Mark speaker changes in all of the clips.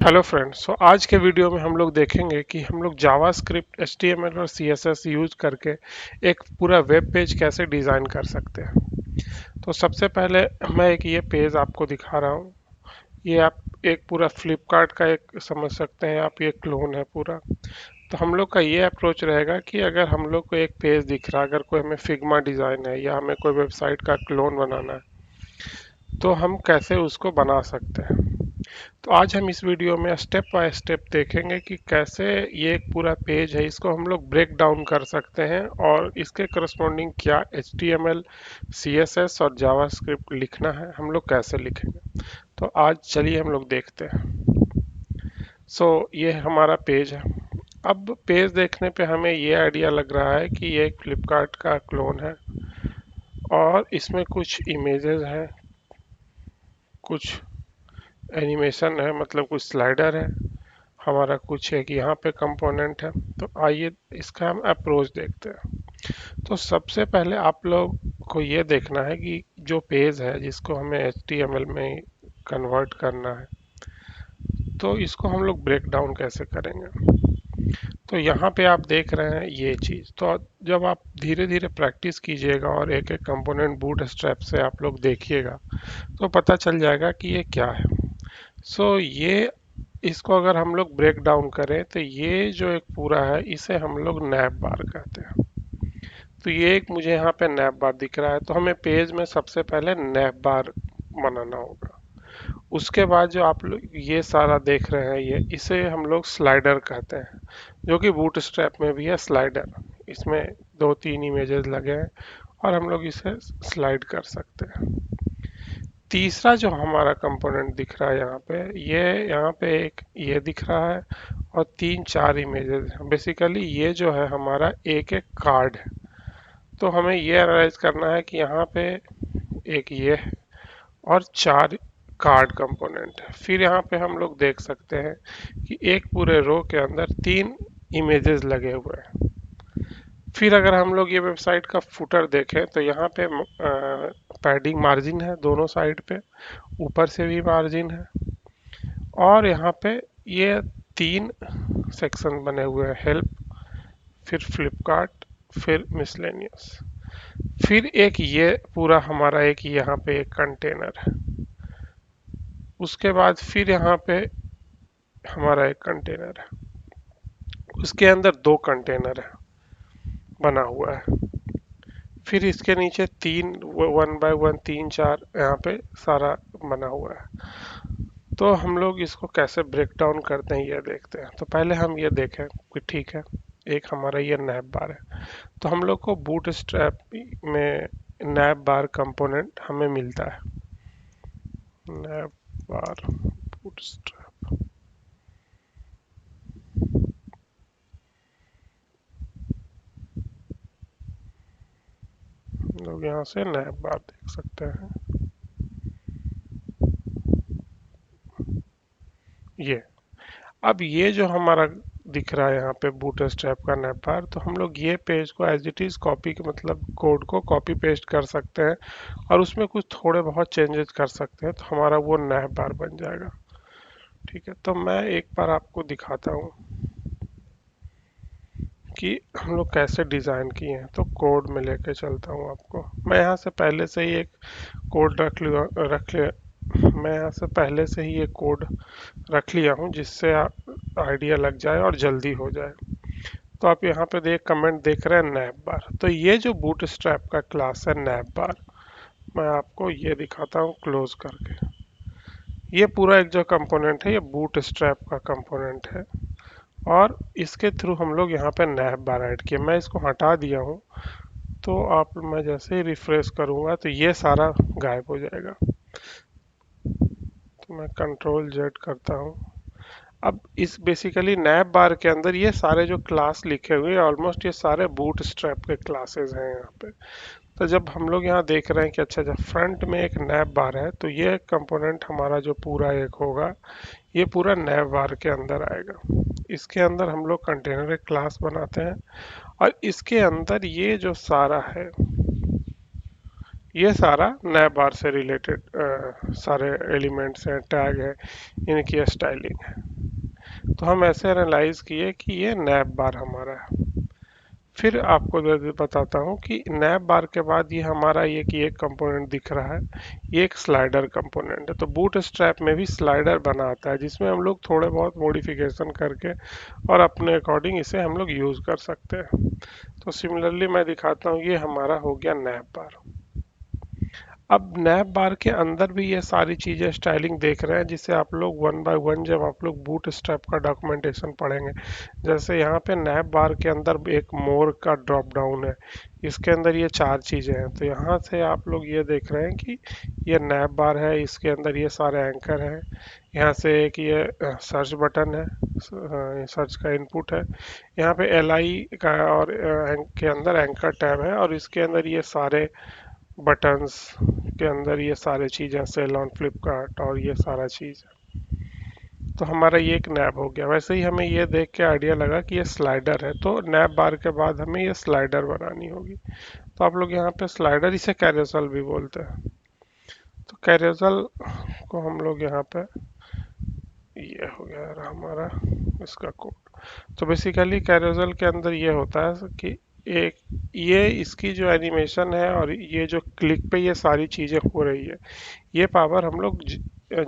Speaker 1: Hello friends. आज के video में हम लोग देखेंगे कि हम लोग जावास्क्रिप्ट, एचटीएमएल और सीएसएस यूज करके एक पूरा वेब पेज कैसे डिज़ाइन कर सकते हैं। तो सबसे पहले मैं एक ये पेज आपको दिखा रहा हूँ। ये आप एक पूरा फ्लिपकार्ट का एक समझ सकते हैं आप, ये क्लोन है पूरा। तो हम लोग का ये अप्रोच रहेगा कि अगर हम लोग को एक पेज दिख रहा है, अगर कोई हमें फिग्मा डिज़ाइन है या हमें कोई वेबसाइट का क्लोन बनाना है, तो हम कैसे उसको बना सकते हैं। तो आज हम इस वीडियो में स्टेप बाय स्टेप देखेंगे कि कैसे ये एक पूरा पेज है, इसको हम लोग ब्रेक डाउन कर सकते हैं और इसके करस्पॉन्डिंग क्या HTML, CSS और जावास्क्रिप्ट लिखना है, हम लोग कैसे लिखेंगे। तो आज चलिए हम लोग देखते हैं। ये हमारा पेज है। अब पेज देखने पे हमें ये आइडिया लग रहा है कि ये एक फ्लिपकार्ट का क्लोन है और इसमें कुछ इमेजेस हैं, कुछ एनिमेशन है, मतलब कुछ स्लाइडर है हमारा, कुछ एक यहाँ पे कंपोनेंट है। तो आइए इसका हम अप्रोच देखते हैं। तो सबसे पहले आप लोग को ये देखना है कि जो पेज है जिसको हमें HTML में कन्वर्ट करना है, तो इसको हम लोग ब्रेक डाउन कैसे करेंगे। तो यहाँ पे आप देख रहे हैं ये चीज़। तो जब आप धीरे धीरे प्रैक्टिस कीजिएगा और एक एक कंपोनेंट बूट स्ट्रैप से आप लोग देखिएगा, तो पता चल जाएगा कि ये क्या है। ये इसको अगर हम लोग ब्रेक डाउन करें तो ये जो एक पूरा है इसे हम लोग नैप बार कहते हैं। तो ये एक मुझे यहाँ पे नैप बार दिख रहा है, तो हमें पेज में सबसे पहले नैप बार बनाना होगा। उसके बाद जो आप लोग ये सारा देख रहे हैं, ये इसे हम लोग स्लाइडर कहते हैं, जो कि बूटस्ट्रैप में भी है स्लाइडर। इसमें दो तीन इमेजेस लगे हैं और हम लोग इसे स्लाइड कर सकते हैं। तीसरा जो हमारा कंपोनेंट दिख रहा है यहाँ पे, ये यहाँ पे एक ये दिख रहा है और तीन चार इमेजेस हैं। बेसिकली ये जो है हमारा एक एक कार्ड है। तो हमें ये एनालाइज करना है कि यहाँ पे एक ये है और चार कार्ड कंपोनेंट है। फिर यहाँ पे हम लोग देख सकते हैं कि एक पूरे रो के अंदर तीन इमेजेस लगे हुए हैं। फिर अगर हम लोग ये वेबसाइट का फुटर देखें तो यहाँ पे पैडिंग मार्जिन है दोनों साइड पे, ऊपर से भी मार्जिन है और यहाँ पे ये तीन सेक्शन बने हुए हैं, हेल्प, फिर फ्लिपकार्ट, फिर मिसलेनियस। फिर एक ये पूरा हमारा एक यहाँ पे एक कंटेनर है। उसके बाद फिर यहाँ पे हमारा एक कंटेनर है, उसके अंदर दो कंटेनर है बना हुआ है। फिर इसके नीचे तीन, वन बाय वन, तीन चार यहाँ पे सारा बना हुआ है। तो हम लोग इसको कैसे ब्रेक डाउन करते हैं ये देखते हैं। तो पहले हम ये देखें कि ठीक है, एक हमारा ये नैप बार है। तो हम लोग को बूट स्ट्रैप में नैप बार कंपोनेंट हमें मिलता है, नैप बार बूट स्ट्रैप। लोग यहाँ से नैप बार देख सकते हैं। ये अब ये जो हमारा दिख रहा है यहाँ पे बूट स्ट्रैप का नैप बार, तो हम लोग ये पेज को एज इट इज कॉपी के मतलब कोड को कॉपी पेस्ट कर सकते हैं और उसमें कुछ थोड़े बहुत चेंजेस कर सकते हैं, तो हमारा वो नैप बार बन जाएगा। ठीक है, तो मैं एक बार आपको दिखाता हूँ कि हम लोग कैसे डिज़ाइन किए हैं। तो कोड में लेके चलता हूँ आपको। मैं यहाँ से पहले से ही एक कोड रख लिया मैं यहाँ से पहले से ही एक कोड रख लिया हूँ जिससे आइडिया लग जाए और जल्दी हो जाए। तो आप यहाँ पे कमेंट देख रहे हैं नैप बार। तो ये जो बूट स्ट्रैप का क्लास है नैप बार, मैं आपको ये दिखाता हूँ क्लोज करके। ये पूरा एक जो कंपोनेंट है ये बूट स्ट्रैप का कंपोनेंट है और इसके थ्रू हम लोग यहाँ पे नैप बार ऐड किए। मैं इसको हटा दिया हूँ, तो आप मैं जैसे ही रिफ्रेश करूँगा तो ये सारा गायब हो जाएगा। तो मैं कंट्रोल जेड करता हूँ। अब इस बेसिकली नैप बार के अंदर ये सारे जो क्लास लिखे हुए हैं ऑलमोस्ट ये सारे बूट स्ट्रैप के क्लासेस हैं यहाँ पे। तो जब हम लोग यहाँ देख रहे हैं कि अच्छा जब फ्रंट में एक नैप बार है तो ये कंपोनेंट हमारा जो पूरा एक होगा ये पूरा नैप बार के अंदर आएगा। इसके अंदर हम लोग कंटेनर एक क्लास बनाते हैं और इसके अंदर ये जो सारा है ये सारा नैप बार से रिलेटेड सारे एलिमेंट्स हैं, टैग है, इनकी स्टाइलिंग है। तो हम ऐसे एनालाइज किए कि ये नैप बार हमारा है। फिर आपको बताता हूँ कि नैप बार के बाद ये हमारा ये कि एक कंपोनेंट दिख रहा है, ये एक स्लाइडर कंपोनेंट है। तो बूट स्ट्रैप में भी स्लाइडर बना आता है जिसमें हम लोग थोड़े बहुत मॉडिफिकेशन करके और अपने अकॉर्डिंग इसे हम लोग यूज़ कर सकते हैं। तो सिमिलरली मैं दिखाता हूँ, ये हमारा हो गया नैप बार। अब नैप बार के अंदर भी ये सारी चीज़ें स्टाइलिंग देख रहे हैं, जिसे आप लोग वन बाय वन जब आप लोग बूट स्ट्रैप का डॉक्यूमेंटेशन पढ़ेंगे। जैसे यहाँ पे नैप बार के अंदर एक मोर का ड्रॉप डाउन है, इसके अंदर ये चार चीज़ें हैं। तो यहाँ से आप लोग ये देख रहे हैं कि ये नैप बार है, इसके अंदर ये सारे एंकर हैं। यहाँ से एक ये सर्च बटन है, सर्च का इनपुट है। यहाँ पे एल आई का और के अंदर एंकर टैब है, और इसके अंदर ये सारे बटन्स के अंदर ये सारे चीज़ें, सेल ऑन फ्लिपकार्ट और ये सारा चीज़। तो हमारा ये एक नैब हो गया। वैसे ही हमें ये देख के आइडिया लगा कि ये स्लाइडर है, तो नैब बार के बाद हमें ये स्लाइडर बनानी होगी। तो आप लोग यहाँ पे स्लाइडर, इसे कैरोसल भी बोलते हैं। तो कैरोसल को हम लोग यहाँ पे, ये हो गया हमारा इसका कोड। तो बेसिकली कैरोसल के अंदर ये होता है कि एक, ये इसकी जो एनिमेशन है और ये जो क्लिक पे ये सारी चीज़ें हो रही है, ये पावर हम लोग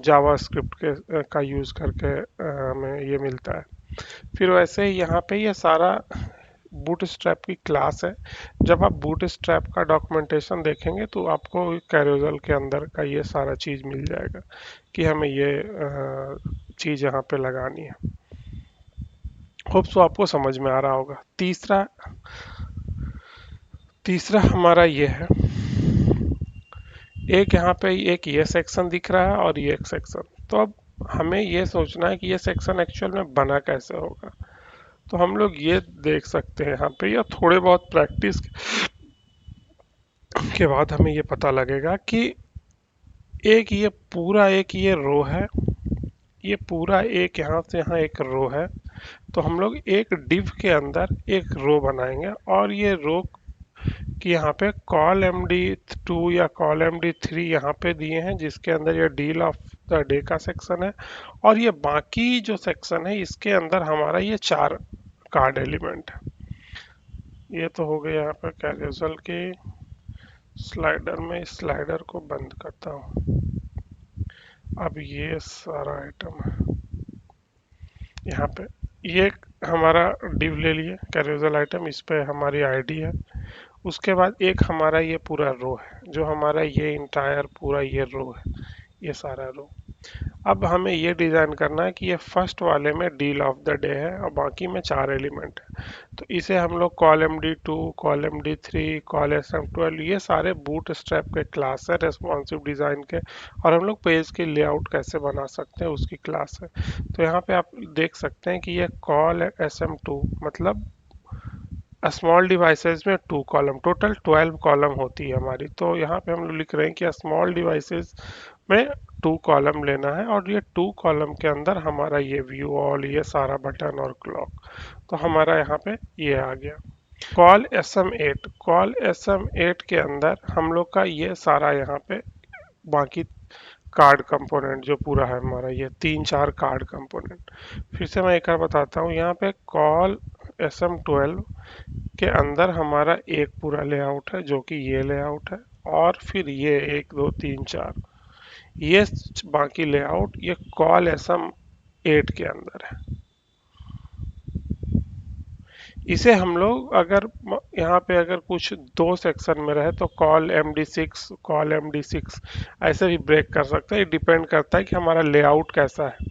Speaker 1: जावा स्क्रिप्ट के का यूज़ करके हमें ये मिलता है। फिर वैसे ही यहाँ पे ये सारा बूट स्ट्रैप की क्लास है। जब आप बूट स्ट्रैप का डॉक्यूमेंटेशन देखेंगे तो आपको कैरोजल के अंदर का ये सारा चीज़ मिल जाएगा कि हमें ये चीज़ यहाँ पे लगानी है। होप सो आपको समझ में आ रहा होगा। तीसरा तीसरा हमारा ये है, एक यहाँ पे एक ये सेक्शन दिख रहा है और ये एक सेक्शन। तो अब हमें ये सोचना है कि ये सेक्शन एक्चुअल में बना कैसे होगा। तो हम लोग ये देख सकते हैं यहाँ पे, या थोड़े बहुत प्रैक्टिस के बाद हमें ये पता लगेगा कि एक ये पूरा एक ये रो है, ये पूरा एक यहाँ से यहाँ एक रो है। तो हम लोग एक डिव के अंदर एक रो बनाएंगे, और ये रो कि यहाँ पे कॉल एम डी 2 या कॉल एम डी 3 यहाँ पे दिए हैं, जिसके अंदर ये डील ऑफ द डे का सेक्शन है। और ये बाकी जो सेक्शन है इसके अंदर हमारा ये चार कार्ड एलिमेंट है। ये तो हो गया यहाँ पे कैजुअल के स्लाइडर में। स्लाइडर को बंद करता हूँ। अब ये सारा आइटम है यहाँ पे, ये हमारा डिव ले लिए कैजुअल आइटम, इस पे हमारी आईडी है। उसके बाद एक हमारा ये पूरा रो है, जो हमारा ये इंटायर पूरा ये रो है, ये सारा रो। अब हमें ये डिज़ाइन करना है कि ये फर्स्ट वाले में डील ऑफ द डे है और बाकी में चार एलिमेंट है। तो इसे हम लोग col M D 2, col M D 3, col S M 12, ये सारे बूट स्ट्रैप के क्लास है रेस्पॉन्सिव डिज़ाइन के। और हम लोग पेज के लेआउट कैसे बना सकते हैं उसकी क्लास है। तो यहाँ पे आप देख सकते हैं कि ये कॉल एस एम 2 मतलब स्मॉल डिवाइसेस में 2 कॉलम, टोटल 12 कॉलम होती है हमारी। तो यहाँ पे हम लोग लिख रहे हैं कि स्मॉल डिवाइसेस में 2 कॉलम लेना है, और ये 2 कॉलम के अंदर हमारा ये व्यू ऑल, ये सारा बटन और क्लॉक। तो हमारा यहाँ पे ये आ गया। Col S M 8, col S M 8 के अंदर हम लोग का ये सारा यहाँ पे बाकी कार्ड कंपोनेंट जो पूरा है हमारा, ये तीन चार कार्ड कंपोनेंट। फिर से मैं एक बार बताता हूँ, यहाँ पे कॉल एस एम 12 के अंदर हमारा एक पूरा लेआउट है जो कि ये लेआउट है, और फिर ये 1 2 3 4 ये बाकी लेआउट ये कॉल एसएम 8 के अंदर है। इसे हम लोग अगर यहाँ पे अगर कुछ दो सेक्शन में रहे तो col M D 6, col M D 6 ऐसे भी ब्रेक कर सकते हैं। डिपेंड करता है कि हमारा लेआउट कैसा है।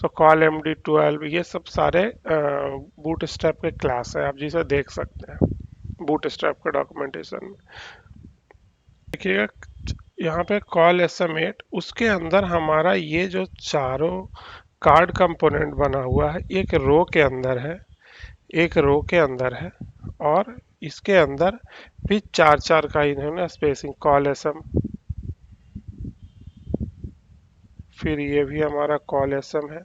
Speaker 1: तो कॉल एम डी 12 ये सब सारे बूट स्ट्रैप के क्लास है, आप जिसे देख सकते हैं बूट स्ट्रैप का डॉक्यूमेंटेशन में। देखिएगा यहाँ पे कॉल एस एम 8, उसके अंदर हमारा ये जो चारों कार्ड कंपोनेंट बना हुआ है एक रो के अंदर है, एक रो के अंदर है, और इसके अंदर भी चार चार का इन्होंने स्पेसिंग, कॉल एस एम, फिर ये भी हमारा कॉल एस एम है,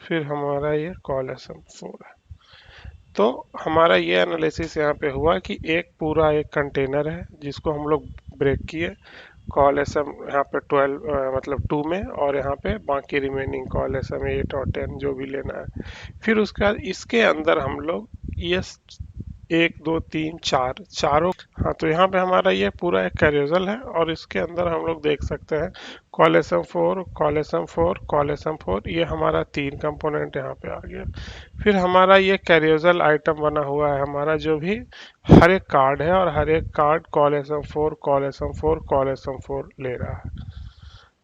Speaker 1: फिर हमारा ये कॉल एस एम 4 है। तो हमारा ये एनालिसिस यहाँ पे हुआ कि एक पूरा एक कंटेनर है जिसको हम लोग ब्रेक किए, कॉल एस एम यहाँ पे 12 मतलब 2 में, और यहाँ पे बाकी रिमेनिंग कॉल एस एम 8 और 10 जो भी लेना है। फिर उसके बाद इसके अंदर हम लोग ये 1 2 3 4 चारों, हाँ तो यहाँ पे हमारा ये पूरा एक कैरोसल है, और इसके अंदर हम लोग देख सकते हैं col S M four col S M four, ये हमारा 3 कंपोनेंट यहाँ पे आ गया। फिर हमारा ये कैरोसल आइटम बना हुआ है, हमारा जो भी हर एक कार्ड है, और हर एक card col S M four col S M four col S M four ले रहा है।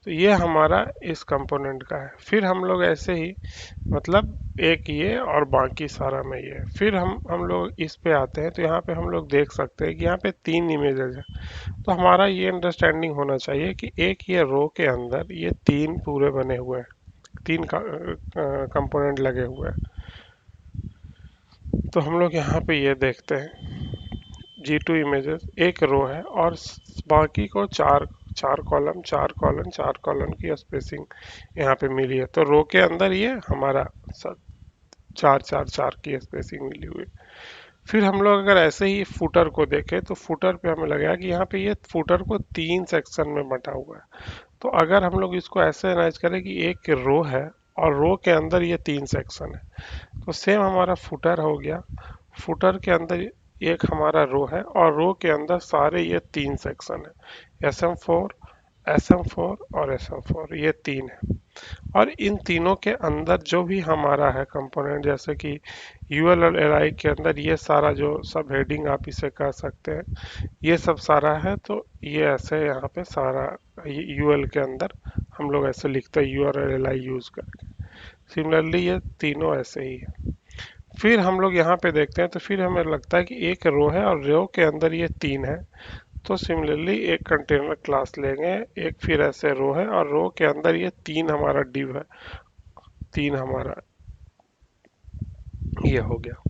Speaker 1: तो ये हमारा इस कंपोनेंट का है। फिर हम लोग ऐसे ही, मतलब एक ये और बाकी सारा में ये, फिर हम लोग इस पे आते हैं, तो यहाँ पे हम लोग देख सकते हैं कि यहाँ पे 3 इमेजेस है। तो हमारा ये अंडरस्टैंडिंग होना चाहिए कि एक ये रो के अंदर ये 3 पूरे बने हुए हैं, 3 कंपोनेंट लगे हुए हैं। तो हम लोग यहाँ पे ये देखते हैं G2 इमेजेस एक रो है, और बाकी को चार चार कॉलम चार कॉलम चार कॉलम की स्पेसिंग यहाँ पे मिली है। तो रो के अंदर ये हमारा चार चार चार की स्पेसिंग मिली हुई है। फिर हम लोग अगर ऐसे ही फुटर को देखें, तो फुटर पे हमें लगेगा कि यहाँ पे ये फुटर को 3 सेक्शन में बंटा हुआ है। तो अगर हम लोग इसको ऐसे एनालाइज करें कि एक रो है, और रो के अंदर ये 3 सेक्शन है, तो सेम हमारा फुटर हो गया। फुटर के अंदर एक हमारा रो है, और रो के अंदर सारे ये 3 सेक्शन है, SM4 SM4 और SM4, ये 3 है। और इन तीनों के अंदर जो भी हमारा है कंपोनेंट, जैसे कि यूएल और एलआई के अंदर ये सारा जो सब हेडिंग आप इसे कह सकते हैं, ये सब सारा है। तो ये ऐसे यहाँ पे सारा यूएल के अंदर हम लोग ऐसे लिखते हैं यूआर और एलआई यूज करके। सिमिलरली ये तीनों ऐसे ही है। फिर हम लोग यहाँ पे देखते हैं, तो फिर हमें लगता है कि एक रो है, और रो के अंदर ये 3 है। तो सिमिलरली एक कंटेनर क्लास लेंगे, एक फिर ऐसे रो है, और रो के अंदर ये 3 हमारा डिव है, 3 हमारा ये हो गया।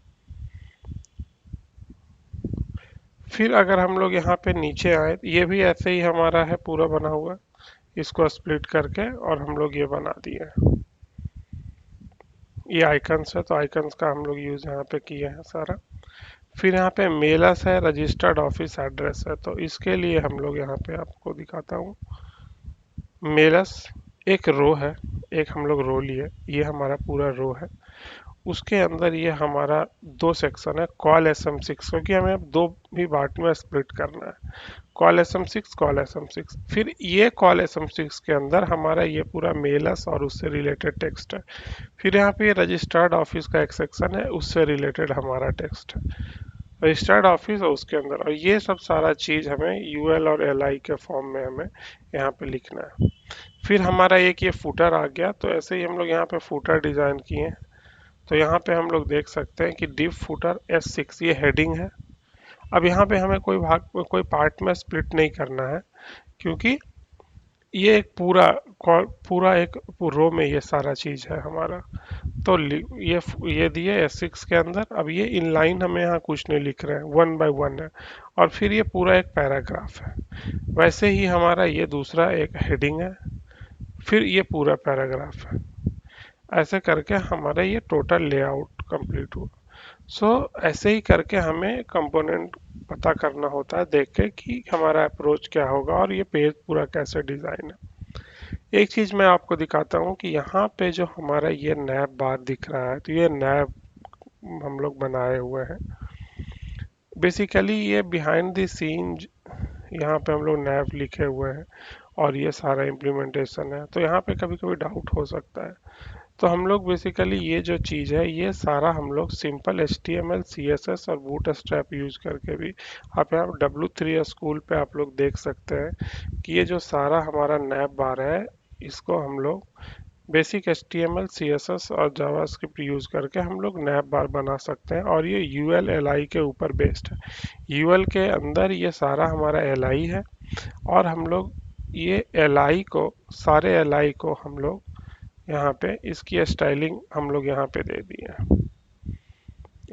Speaker 1: फिर अगर हम लोग यहाँ पे नीचे आए, ये भी ऐसे ही हमारा है पूरा बना हुआ, इसको स्प्लिट करके और हम लोग ये बना दिए हैं। ये आइकन्स है, तो आइकन्स का हम लोग यूज यहाँ पे किए हैं सारा। फिर यहाँ पे मेलस है, रजिस्टर्ड ऑफिस एड्रेस है, तो इसके लिए हम लोग यहाँ पे आपको दिखाता हूँ। मेलस एक रो है, एक हम लोग रो लिए, ये हमारा पूरा रो है। उसके अंदर ये हमारा 2 सेक्शन है, कॉल SM6, क्योंकि हमें अब 2 भी पार्ट में स्प्लिट करना है, कॉल SM6 कॉल SM6। फिर ये कॉल SM6 के अंदर हमारा ये पूरा मेलस और उससे रिलेटेड टेक्स्ट है। फिर यहाँ पे रजिस्टर्ड ऑफिस का एक सेक्शन है, उससे रिलेटेड हमारा टेक्स्ट है, रजिस्टर्ड ऑफिस और उसके अंदर, और ये सब सारा चीज हमें यूएल और एलआई के फॉर्म में हमें यहाँ पे लिखना है। फिर हमारा एक ये फुटर आ गया, तो ऐसे ही हम लोग यहाँ पे फुटर डिजाइन किए हैं। तो यहाँ पे हम लोग देख सकते हैं कि डिव फुटर S6, ये हेडिंग है। अब यहाँ पे हमें कोई पार्ट में स्प्लिट नहीं करना है, क्योंकि ये एक पूरा एक रो में ये सारा चीज है हमारा। तो ये दिए S6 के अंदर। अब ये इनलाइन हमें यहाँ कुछ नहीं लिख रहे हैं, 1 बाय 1 है, और फिर ये पूरा एक पैराग्राफ है। वैसे ही हमारा ये दूसरा एक हेडिंग है, फिर ये पूरा पैराग्राफ है। ऐसे करके हमारा ये टोटल लेआउट कंप्लीट हुआ। ऐसे ही करके हमें कंपोनेंट पता करना होता है, देख के कि हमारा अप्रोच क्या होगा और ये पेज पूरा कैसे डिजाइन है। एक चीज मैं आपको दिखाता हूँ कि यहाँ पे जो हमारा ये नैब बार दिख रहा है, तो ये नैब हम लोग बनाए हुए हैं। बेसिकली ये बिहाइंड द सीन यहाँ पे हम लोग नैब लिखे हुए हैं, और ये सारा इम्प्लीमेंटेशन है। तो यहाँ पे कभी कभी डाउट हो सकता है। तो हम लोग बेसिकली ये जो चीज़ है, ये सारा हम लोग सिंपल HTML CSS और बूटस्ट्रैप यूज करके भी, आप यहाँ W3 स्कूल पे आप लोग देख सकते हैं कि ये जो सारा हमारा नैब बार है, इसको हम लोग बेसिक HTML CSS और जावास्क्रिप्ट यूज करके हम लोग नैब बार बना सकते हैं, और ये UL LI के ऊपर बेस्ड है। UL के अंदर ये सारा हमारा LI है, और हम लोग ये LI को, सारे LI को हम लोग यहाँ पे इसकी स्टाइलिंग हम लोग यहाँ पे दे दिए हैं,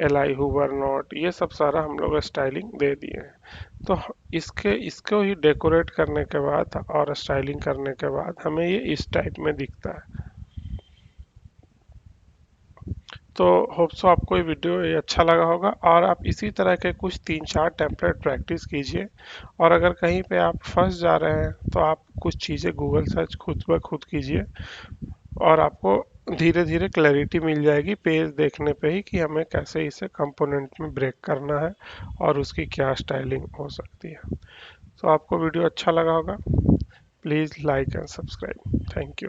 Speaker 1: LI हुवर नोट, ये सब सारा हम लोग स्टाइलिंग दे दिए हैं। तो इसको ही डेकोरेट करने के बाद और स्टाइलिंग करने के बाद हमें ये इस टाइप में दिखता है। तो होप सो आपको ये वीडियो ये अच्छा लगा होगा, और आप इसी तरह के कुछ 3-4 टेम्पलेट प्रैक्टिस कीजिए। और अगर कहीं पे आप फंस जा रहे हैं तो आप कुछ चीज़ें गूगल सर्च खुद ब खुद कीजिए, और आपको धीरे धीरे क्लैरिटी मिल जाएगी पेज देखने पे ही कि हमें कैसे इसे कंपोनेंट में ब्रेक करना है और उसकी क्या स्टाइलिंग हो सकती है। तो आपको वीडियो अच्छा लगा होगा, please like and subscribe. Thank you.